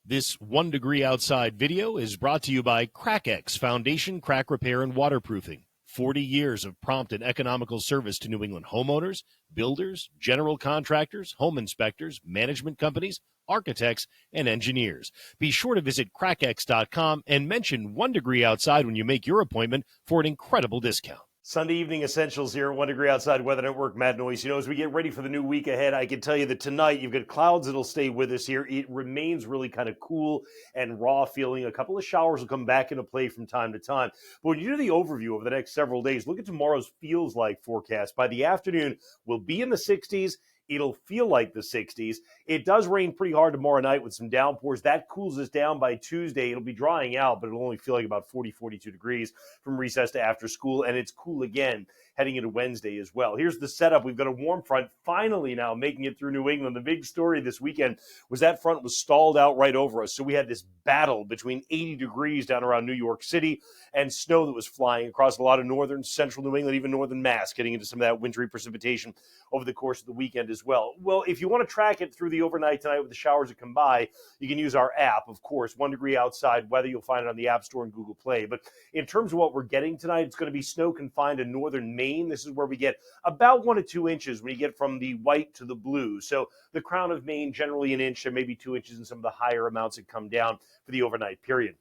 This 1 Degree Outside video is brought to you by CrackX Foundation Crack Repair and Waterproofing. 40 years of prompt and economical service to New England homeowners, builders, general contractors, home inspectors, management companies, architects, and engineers. Be sure to visit crackx.com and mention 1 Degree Outside when you make your appointment for an incredible discount. Sunday evening essentials here at 1 Degree Outside Weather Network. Matt Noyes. You know, as we get ready for the new week ahead, I can tell you that tonight you've got clouds that'll stay with us here. It remains really kind of cool and raw feeling. A couple of showers will come back into play from time to time. But when you do the overview over the next several days, look at tomorrow's feels like forecast. By the afternoon, we'll be in the 60s. It'll feel like the 60s. It does rain pretty hard tomorrow night with some downpours. That cools us down by Tuesday. It'll be drying out, but it'll only feel like about 40, 42 degrees from recess to after school, and it's cool again heading into Wednesday as well. Here's the setup. We've got a warm front finally now making it through New England. The big story this weekend was that front was stalled out right over us, so we had this battle between 80 degrees down around New York City and snow that was flying across a lot of northern, central New England, even northern Mass, getting into some of that wintry precipitation over the course of the weekend as well. Well, if you want to track it through the overnight tonight with the showers that come by, you can use our app, of course, 1 Degree Outside Weather. You'll find it on the App Store and Google Play. But in terms of what we're getting tonight, it's going to be snow confined to northern Maine. This is where we get about 1 to 2 inches when you get from the white to the blue. So the crown of Maine, generally an inch, and maybe 2 inches in some of the higher amounts that come down for the overnight period.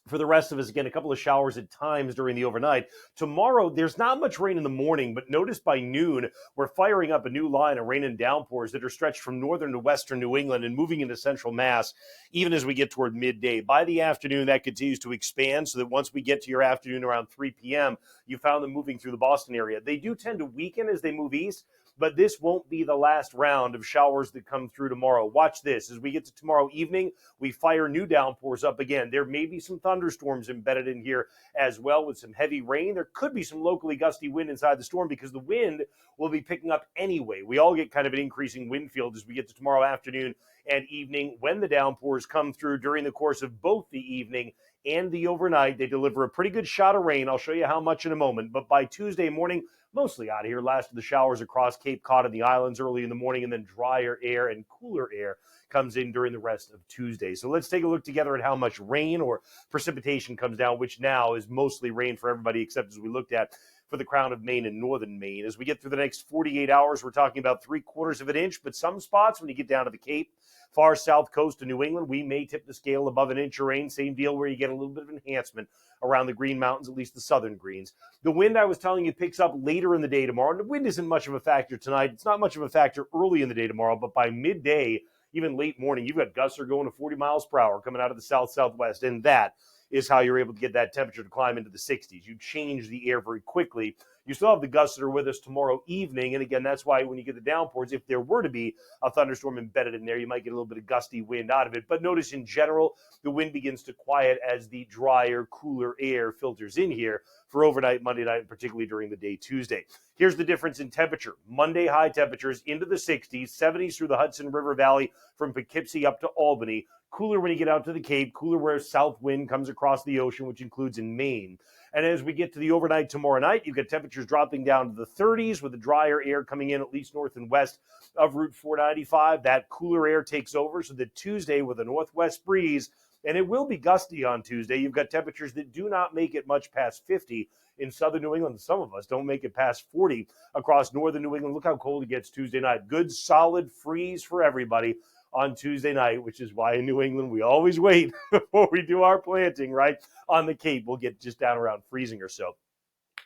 For the rest of us, again, a couple of showers at times during the overnight. Tomorrow, there's not much rain in the morning, but notice by noon, we're firing up a new line of rain and downpours that are stretched from northern to western New England and moving into central Mass, even as we get toward midday. By the afternoon, that continues to expand so that once we get to your afternoon around 3 p.m., you found them moving through the Boston area. They do tend to weaken as they move east, but this won't be the last round of showers that come through tomorrow. Watch this. As we get to tomorrow evening, we fire new downpours up again. There may be some thunderstorms embedded in here as well with some heavy rain. There could be some locally gusty wind inside the storm because the wind will be picking up anyway. We all get kind of an increasing wind field as we get to tomorrow afternoon and evening. When the downpours come through during the course of both the evening and the overnight, they deliver a pretty good shot of rain. I'll show you how much in a moment. But by Tuesday morning, mostly out of here. Last of the showers across Cape Cod and the islands early in the morning, and then drier air and cooler air comes in during the rest of Tuesday. So let's take a look together at how much rain or precipitation comes down, which now is mostly rain for everybody except as we looked at for the crown of Maine and northern Maine. As we get through the next 48 hours, we're talking about 3/4 of an inch, but some spots when you get down to the Cape, far south coast of New England, we may tip the scale above an inch of rain. Same deal where you get a little bit of enhancement around the Green Mountains, at least the southern greens. The wind I was telling you picks up later in the day tomorrow. And the wind isn't much of a factor tonight. It's not much of a factor early in the day tomorrow, but by midday, even late morning, you've got gusts are going to 40 miles per hour coming out of the south-southwest, and that is how you're able to get that temperature to climb into the 60s. You change the air very quickly. You still have the gusts that are with us tomorrow evening, and again, that's why when you get the downpours, if there were to be a thunderstorm embedded in there, you might get a little bit of gusty wind out of it. But notice in general, the wind begins to quiet as the drier, cooler air filters in here for overnight, Monday night, and particularly during the day Tuesday. Here's the difference in temperature. Monday high temperatures into the 60s, 70s through the Hudson River Valley from Poughkeepsie up to Albany. Cooler when you get out to the Cape, cooler where south wind comes across the ocean, which includes in Maine. And as we get to the overnight tomorrow night, you've got temperatures dropping down to the 30s with the drier air coming in at least north and west of Route 495. That cooler air takes over so that Tuesday with a northwest breeze, and it will be gusty on Tuesday. You've got temperatures that do not make it much past 50 in southern New England. Some of us don't make it past 40 across northern New England. Look how cold it gets Tuesday night. Good, solid freeze for everybody on Tuesday night, which is why in New England we always wait before we do our planting, right? On the Cape, we'll get just down around freezing or so.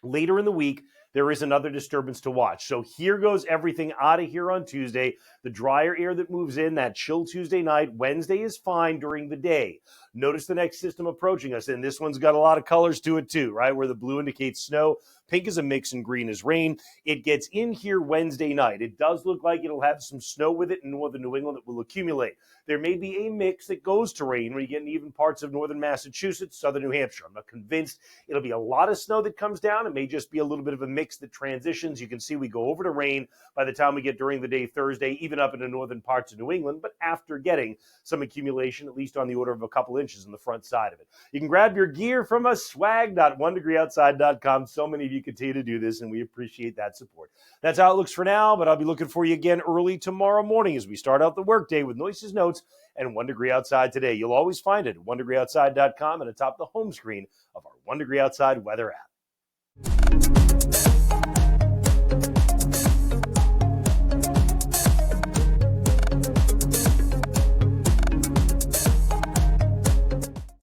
Later in the week, there is another disturbance to watch. So here goes everything out of here on Tuesday. The drier air that moves in, that chill Tuesday night. Wednesday is fine during the day. Notice the next system approaching us, and this one's got a lot of colors to it too, right? Where the blue indicates snow, pink is a mix, and green is rain. It gets in here Wednesday night. It does look like it'll have some snow with it in northern New England that will accumulate. There may be a mix that goes to rain when you get in even parts of northern Massachusetts, southern New Hampshire. I'm not convinced it'll be a lot of snow that comes down. It may just be a little bit of a mix that transitions. You can see we go over to rain by the time we get during the day Thursday, even up into northern parts of New England, but after getting some accumulation, at least on the order of a couple inches on the front side of it. You can grab your gear from us, swag.onedegreeoutside.com. So many of you you continue to do this, and we appreciate that support. That's how it looks for now, but I'll be looking for you again early tomorrow morning as we start out the workday with Noyes' Notes and 1 Degree Outside Today. You'll always find it at onedegreeoutside.com and atop the home screen of our 1 Degree Outside weather app.